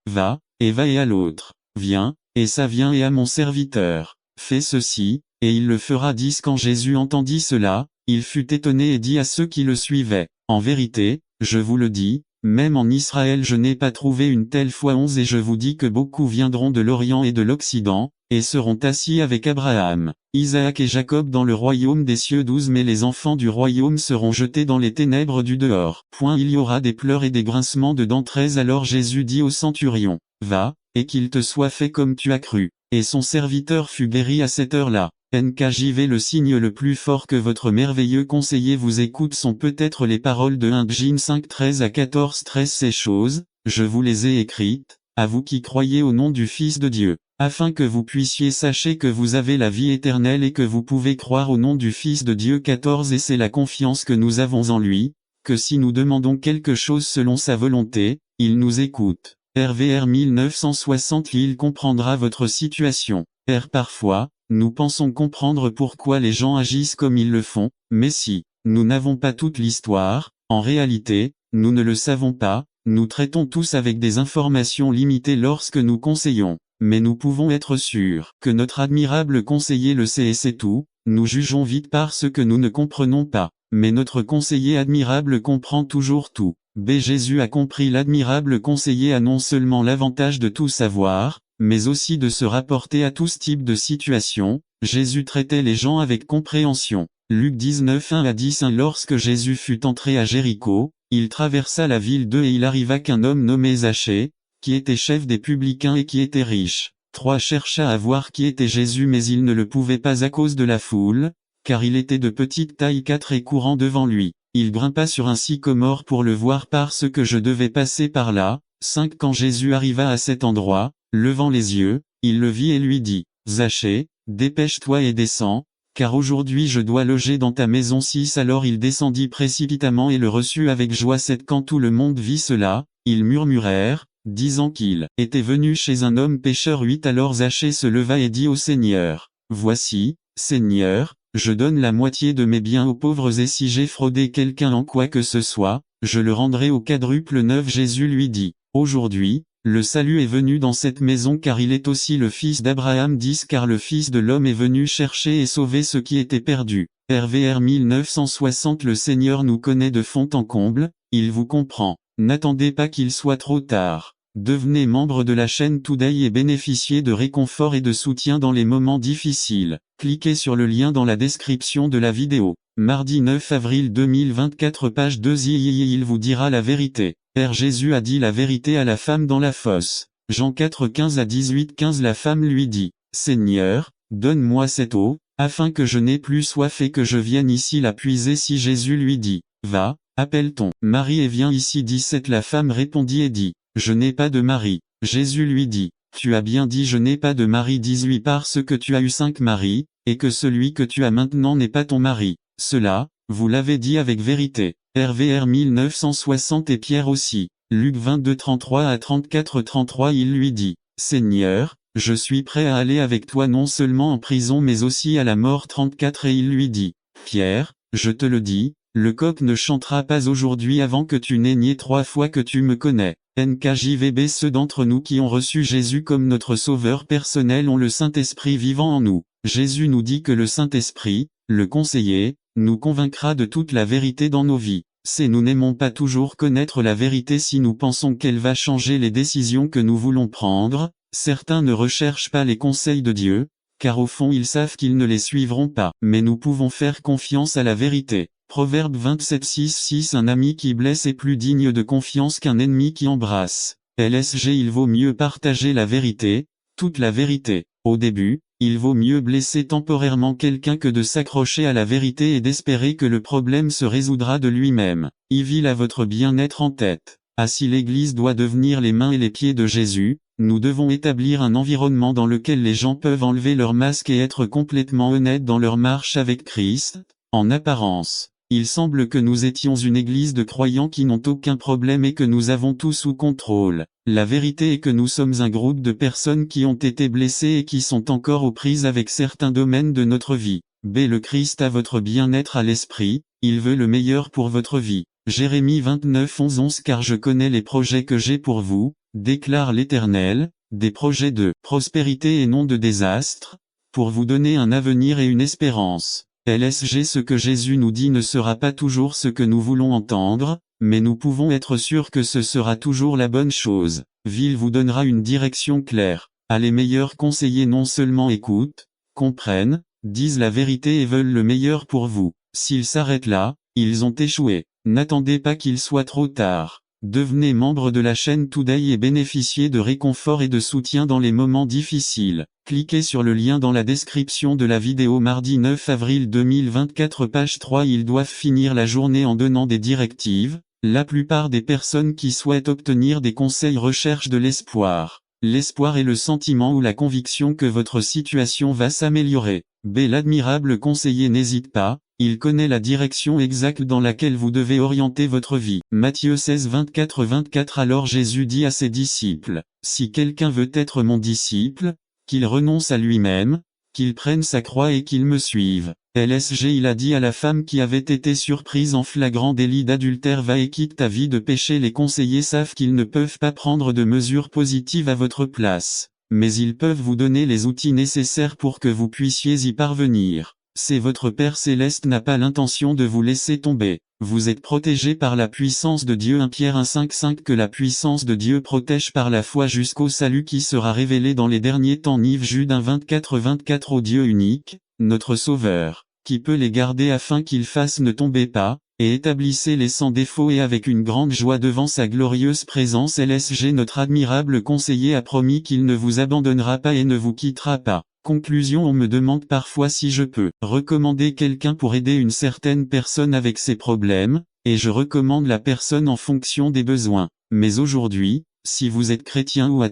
Va, et va et à l'autre. Viens, et ça vient et à mon serviteur. Fais ceci, et il le fera. 10. Quand Jésus entendit cela, il fut étonné et dit à ceux qui le suivaient, en vérité, je vous le dis, même en Israël je n'ai pas trouvé une telle foi. 11. Et je vous dis que beaucoup viendront de l'Orient et de l'Occident, et seront assis avec Abraham, Isaac et Jacob dans le royaume des cieux. 12. Mais les enfants du royaume seront jetés dans les ténèbres du dehors. Il y aura des pleurs et des grincements de dents. 13. Alors Jésus dit au centurion, va, et qu'il te soit fait comme tu as cru. Et son serviteur fut guéri à cette heure-là. NKJV. Le signe le plus fort que votre merveilleux conseiller vous écoute sont peut-être les paroles de 1 Jin 5 13 à 14 13. Ces choses, je vous les ai écrites, à vous qui croyez au nom du Fils de Dieu, afin que vous puissiez sachez que vous avez la vie éternelle et que vous pouvez croire au nom du Fils de Dieu. 14. Et c'est la confiance que nous avons en lui, que si nous demandons quelque chose selon sa volonté, il nous écoute. RVR 1960. Il comprendra votre situation. Parfois, nous pensons comprendre pourquoi les gens agissent comme ils le font, mais si nous n'avons pas toute l'histoire, en réalité, nous ne le savons pas. Nous traitons tous avec des informations limitées lorsque nous conseillons, mais nous pouvons être sûrs que notre admirable conseiller le sait et c'est tout. Nous jugeons vite parce que nous ne comprenons pas, mais notre conseiller admirable comprend toujours tout. Jésus a compris. L'admirable conseiller a non seulement l'avantage de tout savoir, mais aussi de se rapporter à tous types de situations. Jésus traitait les gens avec compréhension. Luc 19 1 à 10. Lorsque Jésus fut entré à Jéricho, il traversa la ville et il arriva qu'un homme nommé Zachée, qui était chef des publicains et qui était riche. 3 Chercha à voir qui était Jésus mais il ne le pouvait pas à cause de la foule, car il était de petite taille. 4 Et courant devant lui, il grimpa sur un sycomore pour le voir parce que je devais passer par là. 5 Quand Jésus arriva à cet endroit, levant les yeux, il le vit et lui dit, Zachée, dépêche-toi et descends, car aujourd'hui je dois loger dans ta maison. 6 Alors il descendit précipitamment et le reçut avec joie. 7 Quand tout le monde vit cela, ils murmurèrent, disant qu'il était venu chez un homme pécheur. 8 Alors Zachée se leva et dit au Seigneur, voici, Seigneur, je donne la moitié de mes biens aux pauvres et si j'ai fraudé quelqu'un en quoi que ce soit, je le rendrai au quadruple. 9 Jésus lui dit, aujourd'hui, le salut est venu dans cette maison car il est aussi le fils d'Abraham. 10 Car le Fils de l'homme est venu chercher et sauver ce qui était perdu. RVR 1960 Le Seigneur nous connaît de fond en comble, il vous comprend. N'attendez pas qu'il soit trop tard. Devenez membre de la chaîne Today et bénéficiez de réconfort et de soutien dans les moments difficiles. Cliquez sur le lien dans la description de la vidéo. Mardi 9 avril 2024 page 2 Il vous dira la vérité. Jésus a dit la vérité à la femme dans la fosse. Jean 4 15 à 18 15 La femme lui dit, Seigneur, donne-moi cette eau, afin que je n'ai plus soif et que je vienne ici la puiser. Si Jésus lui dit, va, appelle ton mari et viens ici. 17 La femme répondit et dit, je n'ai pas de mari. Jésus lui dit, tu as bien dit je n'ai pas de mari. 18 Parce que tu as eu 5 maris, et que celui que tu as maintenant n'est pas ton mari. Cela, vous l'avez dit avec vérité. RVR 1960 Et Pierre aussi. Luc 22 33 à 34 33 Il lui dit, Seigneur, je suis prêt à aller avec toi non seulement en prison mais aussi à la mort. 34 Et il lui dit, Pierre, je te le dis, le coq ne chantera pas aujourd'hui avant que tu n'aies nié 3 fois que tu me connais. NKJVB Ceux d'entre nous qui ont reçu Jésus comme notre sauveur personnel ont le Saint-Esprit vivant en nous. Jésus nous dit que le Saint-Esprit, le conseiller, nous convaincra de toute la vérité dans nos vies. Nous n'aimons pas toujours connaître la vérité si nous pensons qu'elle va changer les décisions que nous voulons prendre. Certains ne recherchent pas les conseils de Dieu, car au fond ils savent qu'ils ne les suivront pas. Mais nous pouvons faire confiance à la vérité. Proverbe 27:6 Un ami qui blesse est plus digne de confiance qu'un ennemi qui embrasse. LSG Il vaut mieux partager la vérité, toute la vérité. Au début, il vaut mieux blesser temporairement quelqu'un que de s'accrocher à la vérité et d'espérer que le problème se résoudra de lui-même. Yves a votre bien-être en tête. Si l'Église doit devenir les mains et les pieds de Jésus, nous devons établir un environnement dans lequel les gens peuvent enlever leur masque et être complètement honnêtes dans leur marche avec Christ. En apparence, il semble que nous étions une église de croyants qui n'ont aucun problème et que nous avons tout sous contrôle. La vérité est que nous sommes un groupe de personnes qui ont été blessées et qui sont encore aux prises avec certains domaines de notre vie. Le Christ a votre bien-être à l'esprit, il veut le meilleur pour votre vie. Jérémie 29:11 Car je connais les projets que j'ai pour vous, déclare l'Éternel, des projets de prospérité et non de désastre, pour vous donner un avenir et une espérance. LSG. Ce que Jésus nous dit ne sera pas toujours ce que nous voulons entendre, mais nous pouvons être sûrs que ce sera toujours la bonne chose. Ville vous donnera une direction claire. Les meilleurs conseillers non seulement écoutent, comprennent, disent la vérité et veulent le meilleur pour vous. S'ils s'arrêtent là, ils ont échoué. N'attendez pas qu'il soit trop tard. Devenez membre de la chaîne Today et bénéficiez de réconfort et de soutien dans les moments difficiles. Cliquez sur le lien dans la description de la vidéo. Mardi 9 avril 2024 page 3. Ils doivent finir la journée en donnant des directives. La plupart des personnes qui souhaitent obtenir des conseils recherchent de l'espoir. L'espoir est le sentiment ou la conviction que votre situation va s'améliorer. L'admirable conseiller n'hésite pas, il connaît la direction exacte dans laquelle vous devez orienter votre vie. Matthieu 16 24. Alors Jésus dit à ses disciples, si quelqu'un veut être mon disciple, qu'il renonce à lui-même, qu'il prenne sa croix et qu'il me suive. LSG. Il a dit à la femme qui avait été surprise en flagrant délit d'adultère, va et quitte ta vie de péché. Les conseillers savent qu'ils ne peuvent pas prendre de mesures positives à votre place, mais ils peuvent vous donner les outils nécessaires pour que vous puissiez y parvenir. C'est votre Père Céleste n'a pas l'intention de vous laisser tomber. Vous êtes protégé par la puissance de Dieu. 1 Pierre 1,5 que la puissance de Dieu protège par la foi jusqu'au salut qui sera révélé dans les derniers temps. Nive Jude 1,24 au Dieu unique, notre Sauveur, qui peut les garder afin qu'ils fassent ne tombez pas, et établissez-les sans défaut et avec une grande joie devant sa glorieuse présence. LSG. Notre admirable conseiller a promis qu'il ne vous abandonnera pas et ne vous quittera pas. Conclusion. On me demande parfois si je peux recommander quelqu'un pour aider une certaine personne avec ses problèmes, et je recommande la personne en fonction des besoins. Mais aujourd'hui, si vous êtes chrétien ou athée,